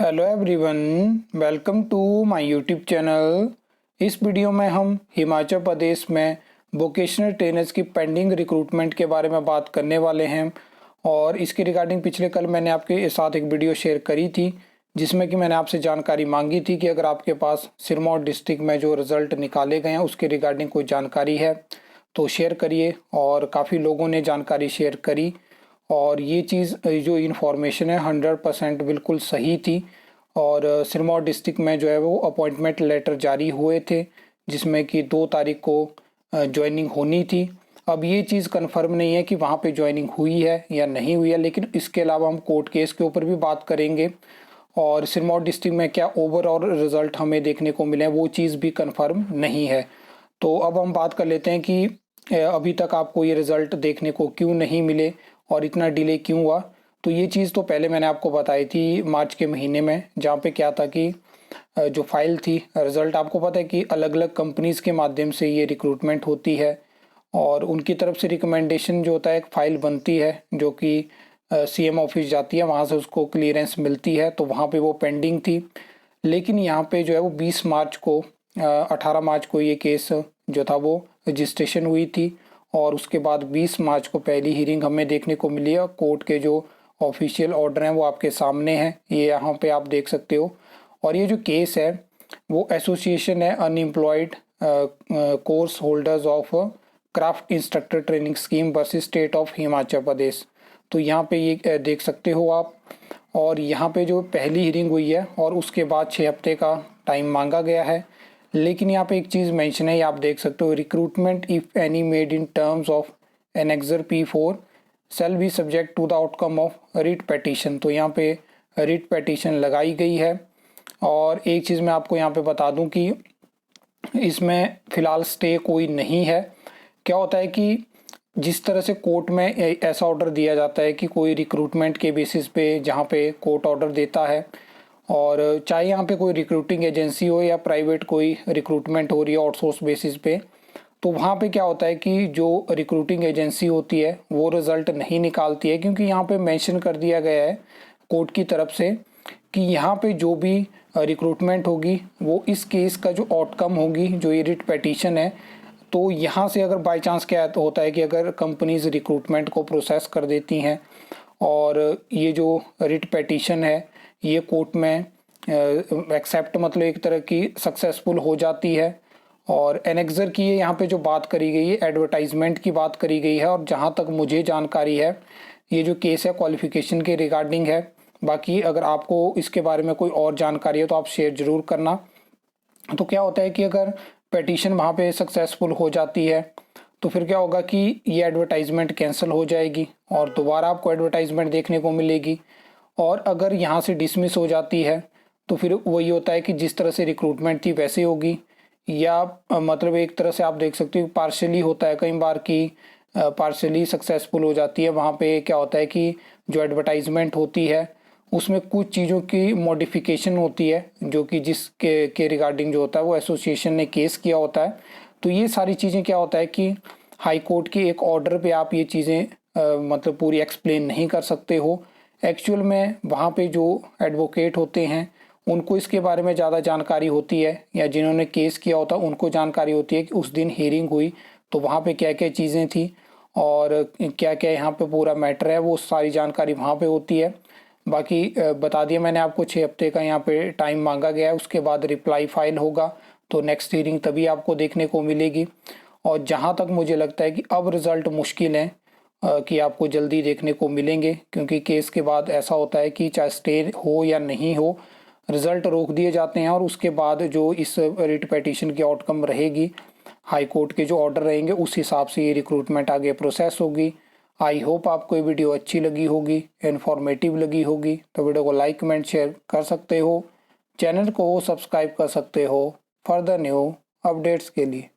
Hello everyone, welcome to my YouTube channel. इस video में हम हिमाचल प्रदेश में वोकेशनल ट्रेनर्स की पेंडिंग रिक्रूटमेंट के बारे में बात करने वाले हैं। और इसके रिगार्डिंग पिछले कल मैंने आपके साथ एक वीडियो शेयर करी थी जिसमें कि मैंने आपसे जानकारी मांगी थी कि अगर आपके पास सिरमौर डिस्ट्रिक्ट में जो रिज़ल्ट निकाले गए हैं उसके रिगार्डिंग कोई जानकारी है तो शेयर करिए। और काफ़ी लोगों ने जानकारी शेयर करी और ये चीज़ जो इन्फॉर्मेशन है 100% बिल्कुल सही थी। और सिरमौर डिस्ट्रिक्ट में जो है वो अपॉइंटमेंट लेटर जारी हुए थे जिसमें कि 2 तारीख को ज्वाइनिंग होनी थी। अब ये चीज़ कंफर्म नहीं है कि वहाँ पे ज्वाइनिंग हुई है या नहीं हुई है, लेकिन इसके अलावा हम कोर्ट केस के ऊपर भी बात करेंगे और सिरमौर डिस्ट्रिक्ट में क्या ओवरऑल रिज़ल्ट हमें देखने को मिले वो चीज़ भी कंफर्म नहीं है। तो अब हम बात कर लेते हैं कि अभी तक आपको ये रिज़ल्ट देखने को क्यों नहीं मिले और इतना डिले क्यों हुआ। तो ये चीज़ तो पहले मैंने आपको बताई थी मार्च के महीने में, जहाँ पे क्या था कि जो फाइल थी रिज़ल्ट, आपको पता है कि अलग अलग कंपनीज़ के माध्यम से ये रिक्रूटमेंट होती है और उनकी तरफ से रिकमेंडेशन जो होता है एक फ़ाइल बनती है जो कि सीएम ऑफिस जाती है, वहाँ से उसको क्लियरेंस मिलती है। तो वहाँ पे वो पेंडिंग थी, लेकिन यहाँ पे जो है वो 20 मार्च को 18 मार्च को ये केस जो था वो रजिस्ट्रेशन हुई थी और उसके बाद 20 मार्च को पहली हियरिंग हमें देखने को मिली है। कोर्ट के जो ऑफिशियल ऑर्डर हैं वो आपके सामने हैं, ये यहाँ पे आप देख सकते हो। और ये जो केस है वो एसोसिएशन है unemployed course holders of craft instructor training scheme versus state of Himachal Pradesh. तो यहाँ पे ये देख सकते हो आप। और यहाँ पे जो पहली हियरिंग हुई है और उसके बाद 6 हफ्ते का टाइम मांगा गया है। लेकिन यहाँ पे एक चीज़ मेंशन है, आप देख सकते हो, recruitment if any made in terms of annexure P4 shall be subject to the outcome of writ petition. तो यहाँ पे रिट पेटिशन लगाई गई है। और एक चीज़ मैं आपको यहाँ पे बता दूँ कि इसमें फ़िलहाल स्टे कोई नहीं है। क्या होता है कि जिस तरह से कोर्ट में ऐसा ऑर्डर दिया जाता है कि कोई रिक्रूटमेंट के बेसिस पे जहाँ पे कोर्ट ऑर्डर देता है, और चाहे यहाँ पे कोई रिक्रूटिंग एजेंसी हो या प्राइवेट कोई रिक्रूटमेंट हो रही है आउटसोर्स बेसिस पे, तो वहाँ पे क्या होता है कि जो रिक्रूटिंग एजेंसी होती है वो रिज़ल्ट नहीं निकालती है, क्योंकि यहाँ पे मेंशन कर दिया गया है कोर्ट की तरफ से कि यहाँ पे जो भी रिक्रूटमेंट होगी वो इस केस का जो आउटकम होगी, जो ये रिट पेटिशन है, तो यहाँ से अगर बाय चांस क्या होता है कि अगर कंपनीज रिक्रूटमेंट को प्रोसेस कर देती हैं और ये जो रिट पेटिशन है ये कोर्ट में एक्सेप्ट मतलब एक तरह की सक्सेसफुल हो जाती है। और एनेक्सर की ये यहाँ पे जो बात करी गई है एडवर्टाइजमेंट की बात करी गई है, और जहाँ तक मुझे जानकारी है ये जो केस है क्वालिफिकेशन के रिगार्डिंग है। बाकी अगर आपको इसके बारे में कोई और जानकारी है तो आप शेयर ज़रूर करना। तो क्या होता है कि अगर पेटिशन वहाँ पे सक्सेसफुल हो जाती है तो फिर क्या होगा कि ये एडवर्टाइजमेंट कैंसिल हो जाएगी और दोबारा आपको एडवर्टाइजमेंट देखने को मिलेगी। और अगर यहाँ से डिसमिस हो जाती है तो फिर वही होता है कि जिस तरह से रिक्रूटमेंट थी वैसे होगी, या मतलब एक तरह से आप देख सकते हो पार्शली होता है कई बार कि पार्शली सक्सेसफुल हो जाती है। वहाँ पे क्या होता है कि जो एडवर्टाइजमेंट होती है उसमें कुछ चीज़ों की मॉडिफिकेशन होती है जो कि जिसके रिगार्डिंग जो होता है वो एसोसिएशन ने केस किया होता है। तो ये सारी चीज़ें क्या होता है कि हाई कोर्ट के एक ऑर्डर पे आप ये चीज़ें मतलब पूरी एक्सप्लेन नहीं कर सकते हो। एक्चुअल में वहाँ पे जो एडवोकेट होते हैं उनको इसके बारे में ज़्यादा जानकारी होती है, या जिन्होंने केस किया होता है उनको जानकारी होती है कि उस दिन हियरिंग हुई तो वहाँ पे क्या क्या चीज़ें थी और क्या क्या यहाँ पे पूरा मैटर है, वो सारी जानकारी वहाँ पे होती है। बाकी बता दिया मैंने आपको 6 हफ्ते का यहाँ पे टाइम मांगा गया है, उसके बाद रिप्लाई फाइल होगा तो नेक्स्ट हियरिंग तभी आपको देखने को मिलेगी। और जहाँ तक मुझे लगता है कि अब रिज़ल्ट मुश्किल है कि आपको जल्दी देखने को मिलेंगे, क्योंकि केस के बाद ऐसा होता है कि चाहे स्टे हो या नहीं हो रिज़ल्ट रोक दिए जाते हैं और उसके बाद जो इस रिट पेटिशन की आउटकम रहेगी, हाई कोर्ट के जो ऑर्डर रहेंगे उस हिसाब से ये रिक्रूटमेंट आगे प्रोसेस होगी। आई होप आपको ये वीडियो अच्छी लगी होगी, इन्फॉर्मेटिव लगी होगी, तो वीडियो को लाइक कमेंट शेयर कर सकते हो, चैनल को सब्सक्राइब कर सकते हो फर्दर न्यू अपडेट्स के लिए।